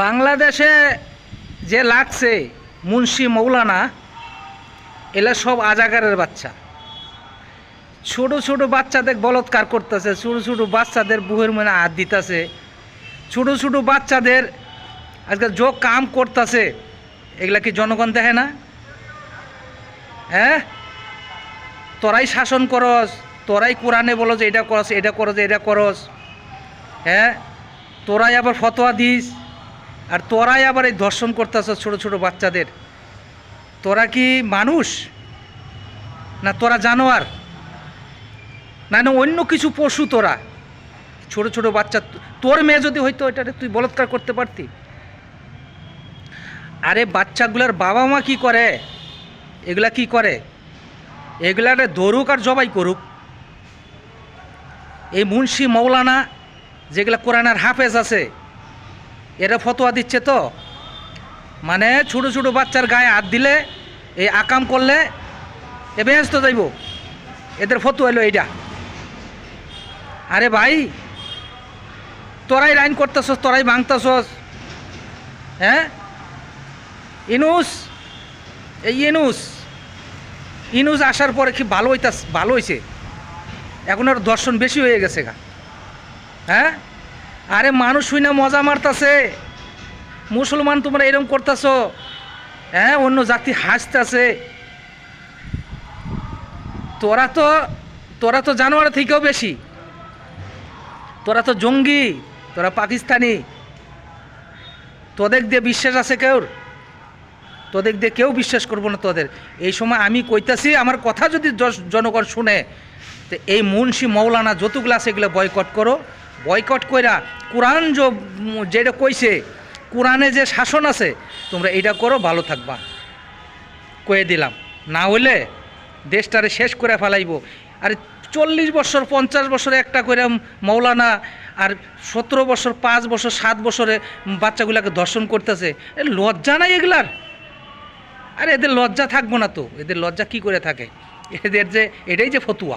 বাংলাদেশে যে লাগছে মুন্সি মৌলানা এলা সব আজাগারের বাচ্চা। ছোট ছোট বাচ্চাদের বলৎকার করতেছে, ছোট ছোট বাচ্চাদের বুহের মনে হাত দিতেছে, ছোট ছোট বাচ্চাদের আজকে যোগ কাম করতেছে। এগুলা কি জনগণ দেখে না? হ্যাঁ, তোরাই শাসন করস, তোরাই কোরআনে বলো যে এটা করস, এটা করস, এটা করস। হ্যাঁ, তোরাই আবার ফতোয়া দিস, আর তোরাই আবার এই ধর্ষণ করতেছ ছোট ছোট বাচ্চাদের। তোরা কি মানুষ না তোরা জানোয়ার, না না অন্য কিছু পশু? তোরা ছোট ছোট বাচ্চা, তোর মেয়ে যদি হইতো এটাতে তুই বলৎকার করতে পারতি? আরে বাচ্চাগুলার বাবা মা কি করে? এগুলা কি করে? এগুলারে ধরুক আর জবাই করুক। এই মুন্সি মৌলানা যেগুলা কোরআনের হাফেজ আছে এরা ফতোয়া দিচ্ছে তো, মানে ছোট ছোট বাচ্চার গায়ে হাত দিলে, এই আকাম করলে এ বেহেস্ত যাইব, এদের ফতোয়া এলো এইটা। আরে ভাই, তোরাই লাইন করতেছস, তোরাই ভাঙতেছস। হ্যাঁ, ইনুস, এই ইনুস আসার পরে কি ভালো ভালো হয়েছে? এখন আর দর্শন বেশি হয়ে গেছে গা। হ্যাঁ, আরে মানুষ শুই না মজা মারতাছে, মুসলমান তোমরা এরকম করতেছ। হ্যাঁ, অন্য জাতি হাসতেছে। তোরা তো জানোয়ার থেকেও বেশি, তোরা তো জঙ্গি, তোরা পাকিস্তানি। তোদের দিয়ে বিশ্বাস আছে কেউ? তোদের দিয়ে কেউ বিশ্বাস করবো না তোদের। এই সময় আমি কইতাছি, আমার কথা যদি জনগণ শুনে, তো এই মুন্সি মৌলানা যতগুলো আছে এগুলো বয়কট করো। বয়কট কইরা কোরআন যেটা কইছে, কোরআনে যে শাসন আছে তোমরা এটা করো, ভালো থাকবা। কয়ে দিলাম, না হইলে দেশটারে শেষ করে ফেলাইব। আর 40 বছর 50 বছরে একটা করে মৌলানা, আর 17 বছর 5 বছর 7 বছরে বাচ্চাগুলোকে ধর্ষণ করতেছে। লজ্জা নাই এগুলার? আরে এদের লজ্জা থাকবো না তো? এদের লজ্জা কি করে থাকে? এদের যে এটাই যে ফতুয়া।